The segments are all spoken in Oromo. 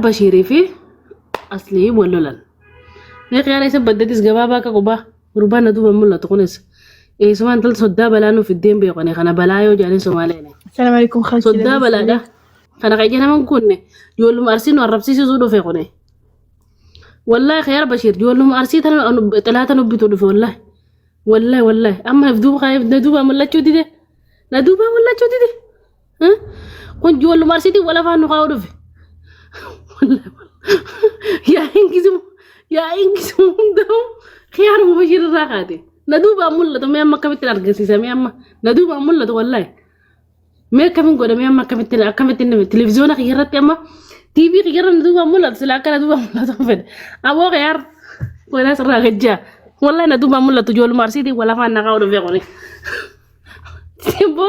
Bashirii fi Aslii wallolan. Mee xiyaara isa baddeetis gabaabaa akka qubaa gurbaan na duuba mul'atu kunis. Sumaan tal soddaa balaa nuuf iddeen beekone kana balaa yoo jedhanii Somaaleene. Assalamu alaikum khalchi. Soddaa balaadha. Kana qayyee naman kunne ijoolluma arsii nu arrabsiisuu dhufe kune. Wallahi xiyaara Bashir ijoolluma arsii tana xilaata nubbitu dhufe wallahi. Wallahi amma na duuba mul'achuu dide. Na duuba mul'achuu dide. Kun ijoolluma arsiitii wal afaan nu kaa'uu dhufe. Yaa ingisimu hunda'u xiyaaruma Bashir irraa kaate. Naduuba mul'atu mee amma akkamitti argisiisa mee amma naduuba mul'atu wallahi mee akkamiin godha mee amma akkamitti televiziyoona irratti amma TV irratti naduuba mul'atu sila akka naduuba mul'atu fedhe aboo xiyaar wala sirraa gajjaa wallahi naduuba mul'atu ijoolluma arsiitii wal afaan na kaa'uu dhufe kuni simbo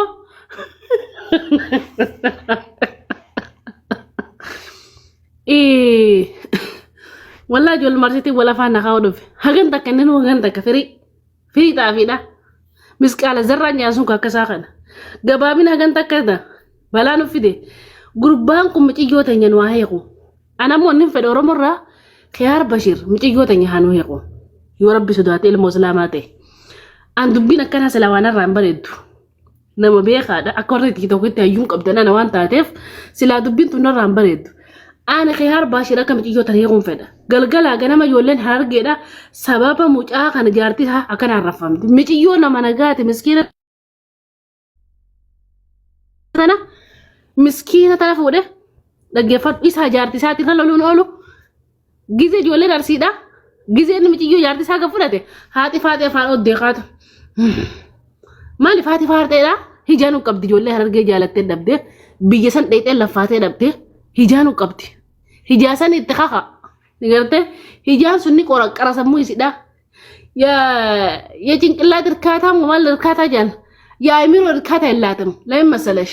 wallahi ijoolluma arsiitii wal afaan na kaa'uu dhufe hagan takka inni hagan takka firii taafidha misqaala zarraa nyaasun kakkasaa kana gabaabina hagan takkata balaa nu fide gurbaan kun micciyoo tanya nu heequ anammoo inni fedhe oromorraa xiyaar Bashir micciyoo tanya haa nu heequ yoo rabbi sodaate ilmoo islaamaa ta'e an dubbiin akkanaa silaa waan irraa hin bareeddu nama beekaadha akka warra tiktokitti hayyuun qabdan ana waan taateef silaa dubbiin tun irraa hin bareeddu Ana xiyaar Bashir akka micciyoo tana heequun fedha galgalaa ganama ijoolleen harargeedha sababa mucaa kana jaartii haa akkana arrafamti micciyoo nama nagaati miskiina tana fuudhe dhaggeeffadhu isaa jaartii isaatti irra loluun oolu gizee ijoolleen arsiidha gizee inni micciyoo jaartii isaa kan fudhate haati faatee afaan oddeeqaatu maaliif haati faarteedha hijaanuu qabdi ijoollee harargee jaalattee dhabdee biyya san dheexee laffaatee dhabdee hijaanuu qabdi hijaasan itti kaka nigartee hijaan sunni qara sammuu isidha ya ጭንቅላት እርካታ ማል እርካታ ጃን ያ አይምሮ እርካታ የላትም ለምን መሰለሽ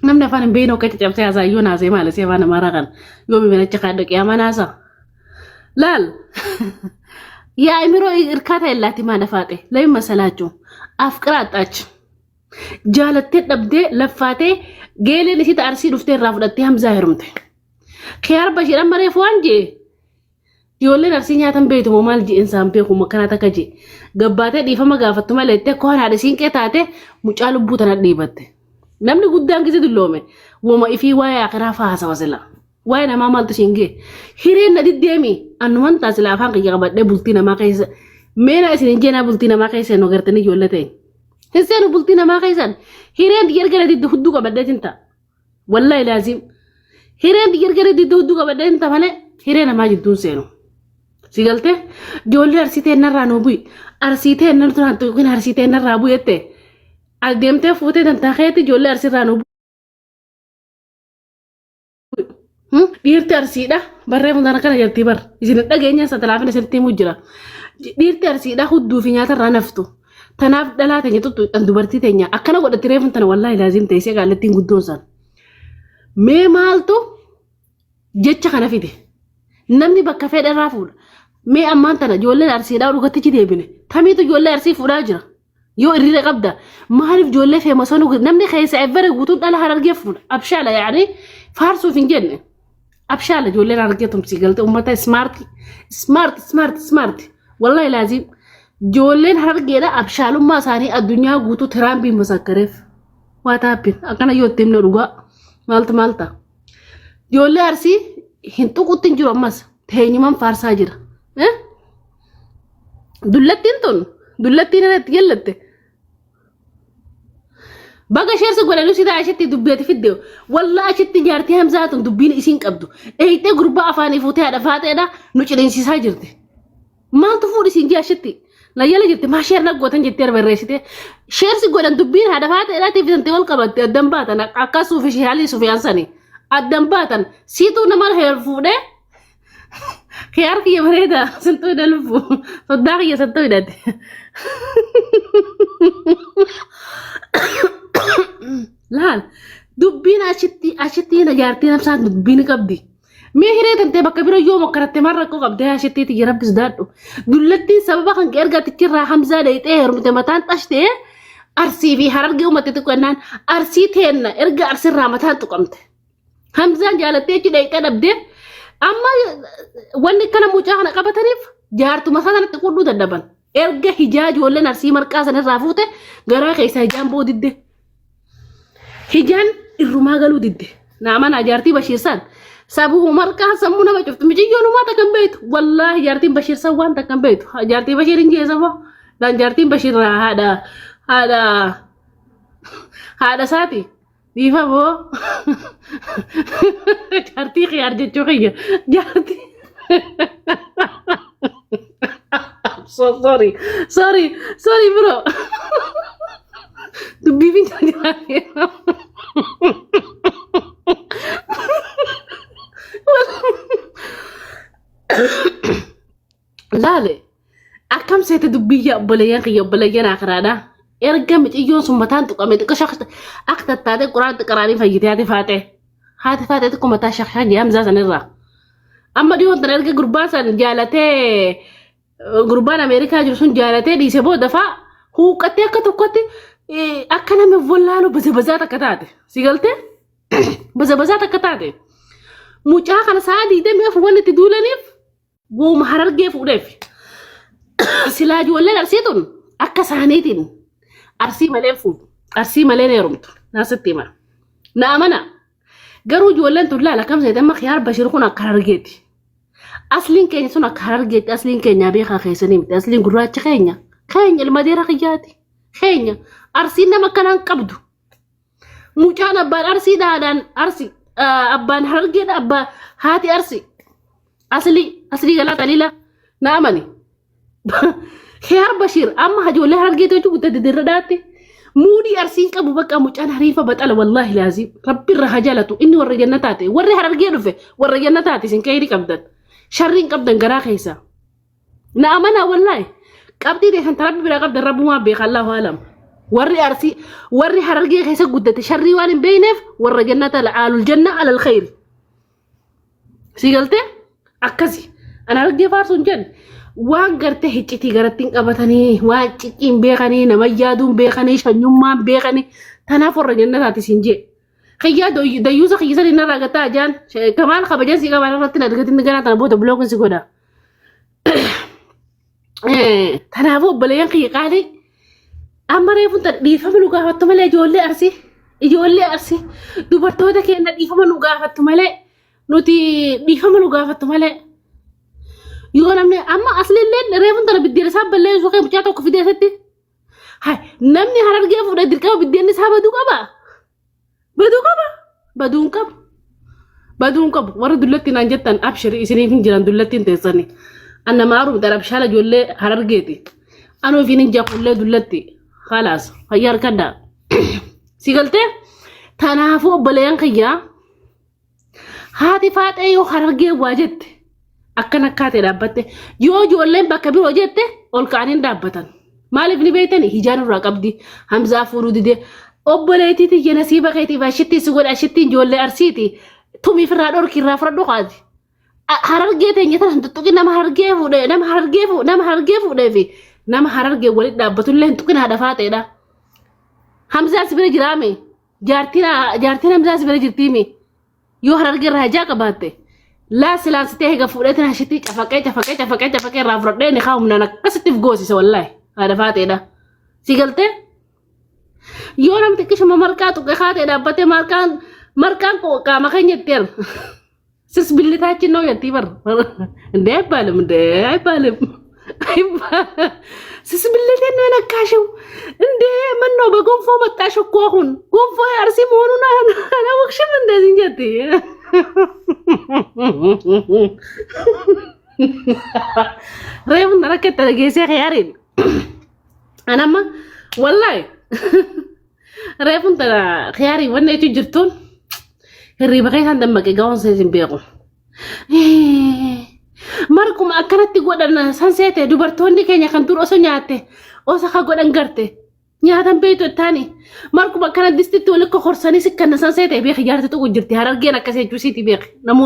namni afaan hin beekne akka cabsee haasaayyoo naasee maal see afaan amaaraa kana yoo bibinacha kaadhaqee amanaasa laal ያ አይምሮ እርካታ የላትም ማለፋጤ ለምን መሰላችሁ አፍቅራ አጣች jaalattee dhabdee laffaatee geeleen isii arsii dhuftee irraa fudhattee hamzaa hirumte xiyaar Bashir amma reefu waan jee ijoolleen arsii nyaatan beektu moo maal jeen isaan beeku makkanaa takka jee gabbaatee dhiifama gaafattu malee itti akka waan haadha siinqee taate mucaa lubbuu tana dhiibatte namni guddaan gisee dulloome wama ifii waa'ee akiraa faasa wasila waa'ee namaa maaltu shiingee hireen na diddeemi annuman taasila afaan qiyya qabadhee bultii namaa keessa meena isin hin jeenaa bultii namaa keessa hin ogartanii ijoollee ta'e Hesenu bulti nama kaisan. Hiren digergere di huddu ka badde tinta. Wallahi lazim. Hiren digergere di huddu ka badde tinta male hiren nama jiddun senu. Sigalte jolle arsite narra no bui. Arsite narra turan to kin arsite narra bui ette. Ademte fute dan takheti jolle arsira no bui. Dirti arsida barre mundana kana jarti bar. Isin dhageenya satalafina sirti mujjira. Dirti arsida huddu fi nyaata ranaftu. Tanaaf dhalaa teenya tuttu dubartii teenya akkana godhatti reefun tana wallahi laazim ta'e gaalattiin guddoon san mee maaltu jecha kana fide namni bakka fedhe irraa fuudha mee ammaan tana ijoolleen arsiidhaa dhugatichi deebine tamiitu ijoollee arsii fuudhaa jira yoo irriira qabda maaliif ijoollee feemasoo namni keessa evere guutuun dhala harargee fuudha abshaala yaani faarsuuf hin jenne abshaala ijoolleen harargee tumsii galte ummata smart wallahi laazim Jolen hargeedha abshaalummaa isaanii addunyaa guutuu Tiraampiin masakkareef waa taappin akkana yoo ittiin dhugaa maalta joollee arsii hin tuqutti hin jiru ammas teenyumaan faarsaa jira dullattiin irratti jallatte baga sheersi godhanii sitaa ashitti dubbeeti fidde walla ashitti jaartii hamzaatun dubbiin isiin qabdu eeyitee gurbaa afaanii fuutee haadha faateedha nu cileensisaa jirti maaltu fuudhi isiin jee ashitti la yala jirti ma sheer naggotan jirti arbarreessite sheersi godhan dubbiin haadha faateedha tiifitante wal qabatte addan baatan akka suufi shaalii sufiyaan sanii addan baatan siituu nama heer fuudhee xiyaar kiyya bareeda santuu dalfu soddaa kiyya santuu hidhate laal dubbiin achitti na jaartii namsaan dubbiin qabdi mee hiree tantee bakka bira yoo mokkaratte marra koo qabdee ashittiiti ya rabbis daadhu dullattiin sababa kan ergatichirraa hamzaa dheeyxee heerumte mataan xashtee arsii fi harargee uummatte xiqqannaan arsii teenna erga arsirraa mataan tuqamte Hamzaan jaalattee ci dheeyxee dhabdee amma wanni kana mucaa kana qabataniif jaartuma sanatti qudhuu dadhaban. Erga hijaa ijoolleen arsii marqaa sanirraa fuute garaa keessaa hijaan boodidde. Hijaan irrumaa galuu didde. Naamana jaartii Bashiirsan sabuu marqaa sammuu nama cuftu mijiyyoon uumaa takkan beektu. Wallaahi jaartiin Bashiirsan waan takkan beektu. Jaartii Bashiir hin jeessa moo? Dan jaartiin Bashiir haadha saati. Diifa moo? Jaartii xiyaar jechuu kiyya. Jaartii. Sorry bro. Dubbii fi nyaatee. Laale akkam seete dubbii obboleeyyan akaraadha. Erga miciyyoon sun mataan tuqame xiqqoo akka tattaate quraanti qaraanii fayyitee haati faatee xiqqoo mataa shaqshaqee Hamzaa sanirraa. Amma dhiyoon tan erga gurbaan san jaalatee gurbaan Ameerikaa jiru sun jaalatee dhiise booda fa'a huuqqattee akka tokkotti akka nama wallaaluu bazabazaa takka taate. Si galtee? Bazabazaa takka taate. Mucaa kana sa'a 20 wanni itti duulaniif wooma Harargee fuudheef. Silaa ijoolleen arsiituun akka saaniitiin arsii malee fuudhu. Arsii malee heerumtu. Naasitti hima. Na amana. Garuu ijoolleen tun laala kam seetan Khiyaar Bashiir kun akka Harargeeti. Asliin keenya sun akka Harargeeti. Asliin keenya beekaa keessanii miti. Asliin gurraacha keenya. Keenya ilma deera kiyyaati. Keenya arsiin nama akkanaan qabdu. Mucaan abbaan arsii daadhaan arsii abbaan Harargeedha abbaa haati arsii. Asli galaa xaliila na amani. Khiyaar Bashiir amma ijoollee Harargeeti hojii guddate dirra dhaatti. Muudii arsiin qabu bakka mucaan hariifa baxala wallaahi laazim rabbi irra hajalatu inni warra jannataate warri Harargee dhufe warra jannataate isin kayri qabdan sharriin qabdan garaa keessa na amana wallaahi qabdii deesan rabbi bira qabdan rabbumaa beeka Allahu alam warri Harargee keessa guddate sharrii waan hin beeyneef warra jannata alul janna alal khayri si galte akkasi ana Harargee faarsuun jenn waan garte hiccitii garattiin qabatanii waan cicciin beekanii nama yaaduun beekanii shanyummaan beekanii tanaaf warra jannataati siin jee khiyyaa dayyuusa khiyyisan inni irraa gataa ajaan kamaan kabajan si qabaan irratti nadgatiin ganaa tana booda bulookin si godha tanaafuu obboleeyyan kiyya qaalii amma reefuun dhiifama nu gaafattu malee ijoollee arsii dubartoota keenya dhiifama nu gaafattu malee nuti dhiifama nu gaafattu malee yoo namni amma asliilleen reefuun tana biddeen isaa balleessu kee mucaa tokko fideessatti namni Harargee fuudhee dirqama biddeen isaa baduun qabu warra dullattiin aan jettan abshirii isiniif hin jiran dullattiin teessanii anna maaruuf darabshaala ijoollee Harargeeti anoo fi ninja kullee dullatti khalaas fayyaa harkaddaa si galtee tanaafuu obboleeyyan kiyyaa haati faaxee yoo Harargee waa jette akkan akkaatee dhaabbatte yoo ijoolleen bakka biroo jette ol ka'anii dhaabbatan maaliif ni beeytani hijaan irraa qabdi Hamzaa fuudhuu didee obboleetiiti jena siiba keetiif ashitti si godha ashitti ijoollee arsiiti tumiif irraa dhorki irraa fudhadhu qaadi Harargee teenya tana tuttuqi nama Harargee fuudhee fi nama Harargee walitti dhaabbatullee hin tuqin haadha faaxeedha Hamzaa si bira jiraame jaartiin Hamzaa si bira jirtiimi yoo Harargee irraa hajaa qabaatte لا سلاسته هيك فولتنا شتي تفكي رافردين خاوم انا كستف غوسي والله هذا فاتي ده سيقلت يوم تكش مركات وخاتي ده بتي مركان كو كما كان يتر سس بلتاچ نو يتيبر ده بالم سس بلتين انا كاشو እንዴ ምን ነው በጎንፎ መጣሽ እኮ አሁን ጎንፎ ያርሲ መሆኑን انا ወክሽም እንደዚህ እንጀት ريم ركت تلقيسي خيارين انا ما والله ريم ترى خياري وانا يتجرتون الري بغيت عندما قاون سيزن بيقو markum akkanatti godhan sanseete dubartoonni keenya kan dur osoo nyaatte osa ka godhan garte nyaatan beeto taani markum akkana distitti wal ko horsani sikkan sanseete be khiyaarte tu jirti Harargeen akkasee juusiti be namu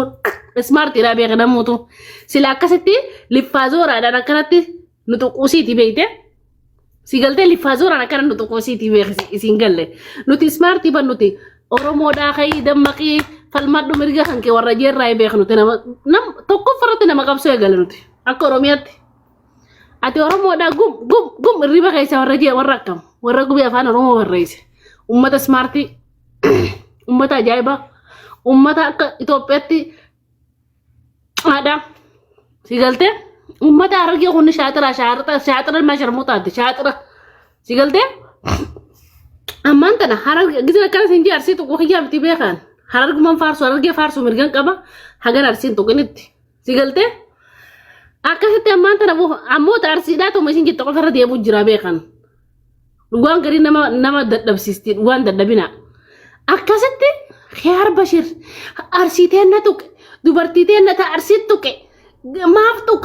smart ira be namutu sila akkasitti lifaazora dan akkanatti nutu qusiti beete sigalte lifaazora akkana nutu qusiti be isin galle nuti smart ban nuti oromo da khay damaqi falmadhu mirga kan ke warra jirra ay beeknu nama nam tokko farati nama qabso eegaluti akka oromiyatti ati oromoodha gum riba keessa warra jee warra akkam warra gubii afaan oromoo barreesse ummata smarti ummata ajaa'iba ummata akka Itoophiyaatti ada sigalte ummata arge kun shaatira masharmutaati shaatira sigalte amantana hararge gizira kana sinji arsitu ko hiyabti beekan hararge man farsu mirgan qaba hagar arsin to kinitti sigalte akkasitti amantana ammota arsida to mashin jitta qofara deebu jira beekan dhugaan gari nama dadhabsisti dhugaan dadhabina akkasitti khiyar bashir arsiteenna tuq dubartiteenna ta arsit tuqe maaf tuq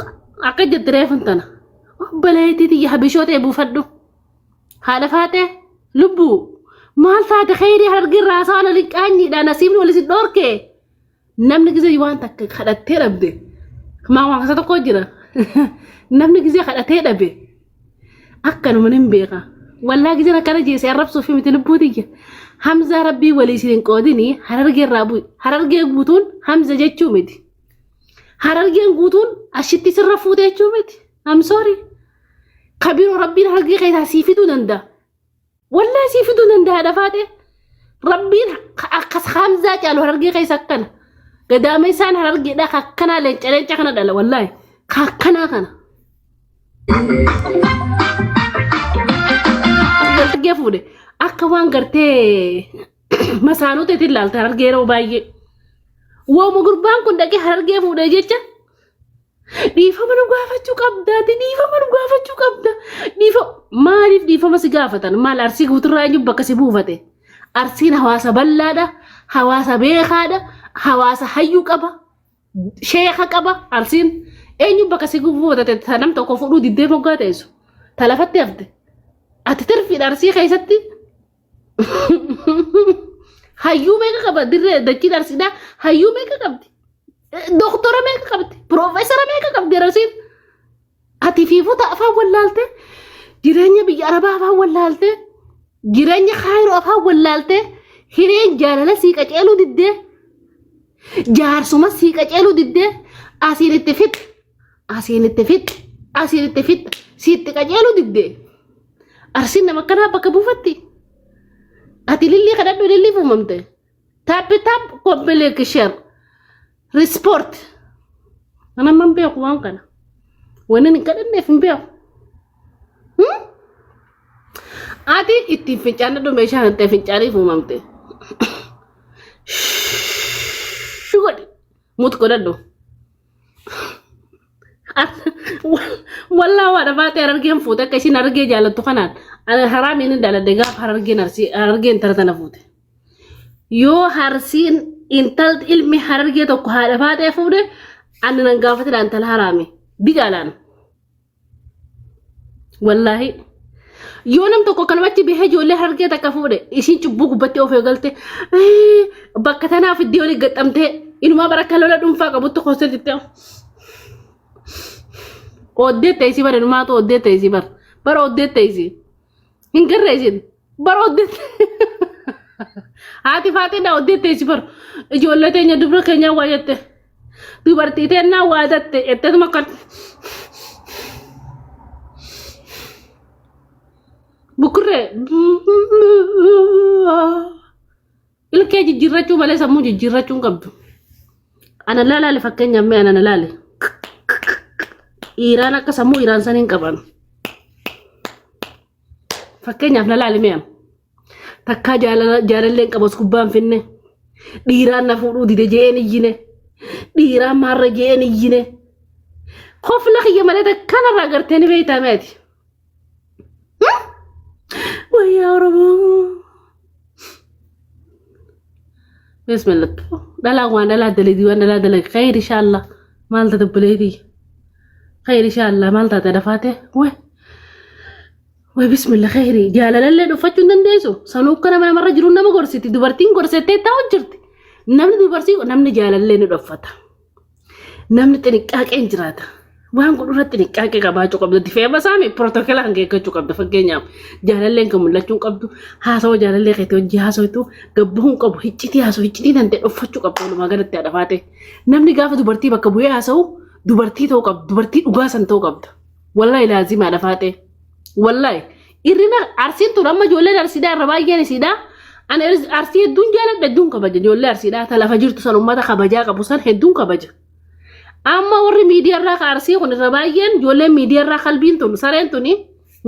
akka jedreefantana baleetiti habishote buufaddu haala faate lubbu maal faate khayri hargi raasana liqaanyi da nasibni wala sidorke namni gize waan takka khadatte rabbe ma waan kasa tokko jira namni gize khadatte dabbe akkanu manin beeka walla gize nakara jeese arabsu fi mitil buutiya hamza rabbi wali sidin qodini hararge guutun hamza jechuu miti hararge guutun ashitti sirrafuute jechuu miti I'm sorry kabiru rabbi hararge kayta sifidu nanda والله سيفدو ننده دفاته ربين أكس خامزة جالو هرجي كي سكنا قدامي سان هرجي ده خكنا لين كنا دلا والله خكنا كنا قلت جفودي أكوان قرتي مسانو تتلال هرجي رو بايجي ومقربان كندا كي هرجي فودي جيتشا ديفا منو غافتو قبدا ديفا مالف ديفا مسي غافتن مال ارسي غوترا نيب بكسي بوفته ارسين حواسا بلادا حواسا بيخادا حواسا حيو قبا شيخ قبا ارسين اي بكسي بوفته تنم تو كفودو ديدي موغاتيسو تلفت يفد اتترفي ارسي خيستي حيو ميغا قبا دير دكي ارسيدا حيو ميغا قبدي دكتورة ميكا قبتي بروفيسورة ميكا قبتي رسيد هاتي فيفو تأفا ولالتي جيرانيا بي عربا أفا ولالتي جيرانيا خيرو أفا ولالتي هيرين جالة سيكا جيلو ديدي جار سوما سيكا جيلو ديدي أسين التفت سيتكا جيلو ديدي أرسين نمكنا بكا بوفتي هاتي للي خدادو للي فوممتي تاب قبلك شر ريسبورت انا ما نبيع وان كان وانا نكدن في نبيع ادي اتفقنا دو ميشان اتفقنا فمامتي شو قد موت كددو والله وانا فاتي ارجين فوتا كشي نرجي جالتو خنان انا حرامي ندال دغاف ارجي نرسي ارجين ترتنا فوتي يو هرسين intal ilmi hararge to ko hada faade fuude annan gafata dan tal harami digalan wallahi yonam to ko kalwati be hejo le hararge ta ka fuude isin cubbu gubatti of galte bakatana fi dioli gatamte inuma barakalo la dum fa ka butto ko sedite odde taysi bare numa to odde taysi bar odde taysi hingarrejin bar odde هاتي فاتنا وديت تجبر جولتين يدبر كنيا واجت dubartiiteenna waadatte ettuma kan bukurre ilkee jijjiirrachuu malee sammuu jijjiirrachuun qabdu ana laalaale fakkeenya mee ana laalaale Iiraan akka sammuu Iiraan saniin qaban fakkeenyaaf laalaale mee takka jaalalleen qabas kubbaan finne dhiiraan na fuudhuu dide jeen iyyine dhiiraan maarra jeen iyyine qofla xiyya malee takkanarraa gartee ni beeytaa meeti wayyaa Oromoo بسم الله دلا وانا لا دلدي وانا لا دلك خير ان شاء الله مالتا تبليدي خير ان شاء الله مالتا تدفاته وي بسم الله خيري جالا لله دفتو ندنديسو سنوكنا ما مرجلون ما غورسيتي دوبرتين غورسيتي تاوجرتي نمن دوبرسي نمن جالا لله دفتا نمن تنقاق انجراتا waan godhurratti niqqaaqee qabaachuu qabdu difee basaame pirootokoolaa kan geeggachuu qabdu fakkeenyaaf jaalalleen kan mul'achuu qabdu haasawaa jaalallee keetti hojii haasawatu gabbuun qabu hiccitii haasawaa hiccitii nan ta'e uffachuu qabdu walumaa galatti adhafaate namni gaafa dubartii bakka bu'ee haasawu dubartii ta'uu qabdu dubartii dhugaa san ta'uu qabdu wallahi laazima adhafaate wallahi irrina arsiin tun amma ijoolleen arsiidhaa irra baay'een isiidhaa ani arsii hedduun jaaladha hedduun kabaja ijoollee arsiidhaa talafa jirtu san uummata kabajaa qabu san hedduun kabaja. Amma warri miidiyaa irraa kaarsii kun irra baay'een ijoolleen miidiyaa irraa qalbiin tun sareen tuni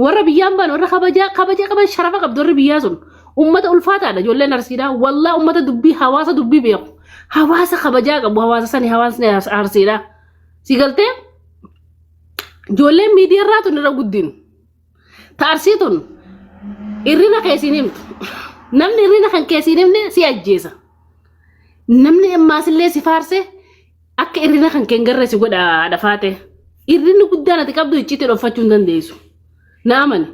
warra biyyaan baan warra kabajaa qaban sharafa qabdu warri biyyaa sun ummata ulfaataadha ijoolleen arsiidhaa wallaa ummata dubbii hawaasa dubbii beeku hawaasa kabajaa qabu hawaasa sani hawaasni arsiidhaa si galtee ijoolleen miidiyaa irraa tun irra guddin taarsii tun irrina keessin himtu namni irrina kan keessin himne si ajjeesa namni ammaasillee si faarsee akka irrina kan kengarre si godha adhafaate irrinni guddaan ati qabdu iccite dhofachuu hin dandeessu naaman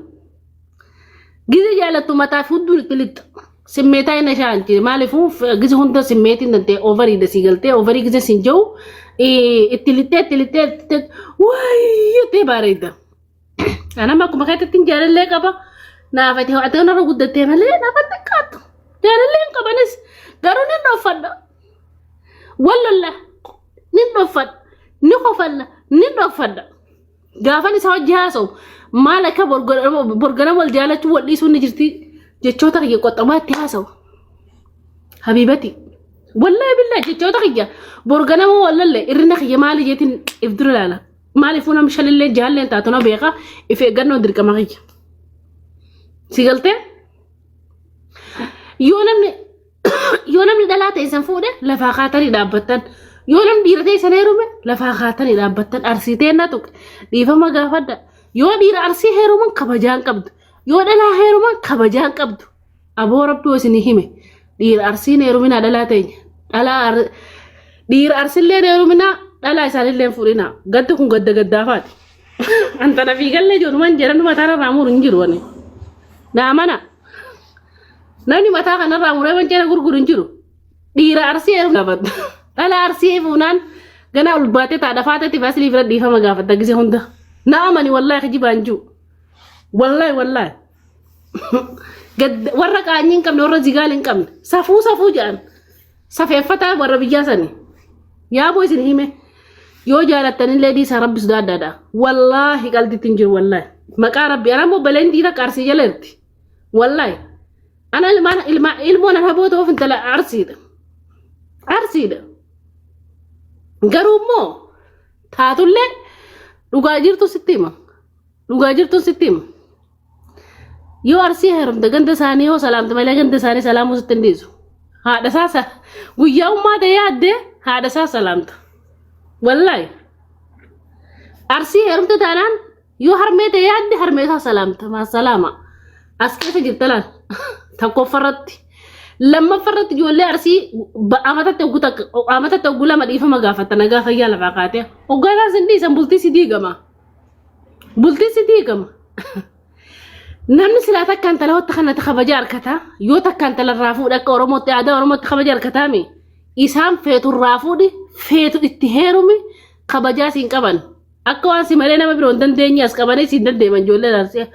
gize jaalattu mataaf hunduu itti lixxa simmeetaa ina shaanti maaliifuu gize hunda simmeetiin dantee ovarii da si galtee ovarii gize sin jiru itti lixxee waayyatee bareedda anama akkuma keettatti jaalallee qaba naafati ati onarra guddattee malee naafatti qaattu jaalallee qabanis garuu nin dhoofadha wallolla nin dhoofadha ni qofalla nin dhoofadha gaafan isa hojii haasa'u maal akka borgana wal jaalachuu wal dhiisuu ni jirti jechoota kiyya qoxxamaatti haasa'u habibati wallahi billahi jechoota kiyya borgana moo wallalle irrina kiyya maali jeetiin ifdura laala maaliifuu nam shalillee jaalleen taatuna beeka if eeggannoo dirqama kiyya si galtee yoo namni dhalaa ta'e san fuudhe lafaa kaatanii dhaabbattan yoo namni dhiira ta'e san heerume lafaa kaatanii dhaabbattan arsiitee na tuqe dhiifama gaafadha yoo dhiira arsii heeruman kabajaan qabdu yoo dhalaa heeruman kabajaan qabdu aboo rabduu isinii hime dhiira arsiin heerumina dhalaa ta'e dhiira arsillee heerumina dhalaa isaanillee fuudhina gadda kun gadda gaddaafaati antana fiigallee ijoollumaan jedhan mataa raamuru hin jiru wani naamana namni mataa kanarraa muree wanceena gurguru hin jiru dhiira arsii heerumna dhala arsii fuunaan gana ol baatee taadhafaatetti faasiliif irra dhiifama gaafatta gisee hunda naamani wallahi kijibaan jiru wallahi warra qaanyii hin qabne warra zigaal hin qabne safuu jedhan safeeffataa warra biyyaa sani yaaboo isin hime yoo jaalattanillee dhiisaa rabbi sodaadhaadha wallahi qalbitti hin jiru wallahi maqaa rabbi ana immoo baleen dhiira qaarsii jala jirti wallahi ana ilmoon ana boota of intala arsiidha garuu immoo taatullee dhugaa jirtu sitti hima yoo arsii heerumte ganda isaanii yoo salaamte malee ganda isaanii salaamuu sitti hin dhiisu haadha isaa guyyaa ummaa ta'ee yaaddee haadha isaa salaamta wallahi arsii heerumte taanaan yoo harmee ta'ee yaadde harmee isaa salaamta maasalaama as keessa jirta laal tokkoffarratti lammaffarratti ijoollee arsii amatatti ogguu lama dhiifama gaafatta nagaa fayyaa lafaa kaatee hogganaa sin dhiisan bultii si diigama namni silaa takkaan tala hotta kanatti kabaja harkata yoo takkaan tala irraa fuudhe akka oromootti aadaa oromootti kabaja harkataami isaan feetu irraa fuudhi feetu itti heerumi kabajaa siin qaban akka waan si malee nama biroo hin dandeenye as qabanii siin dandeeman ijoollee arsii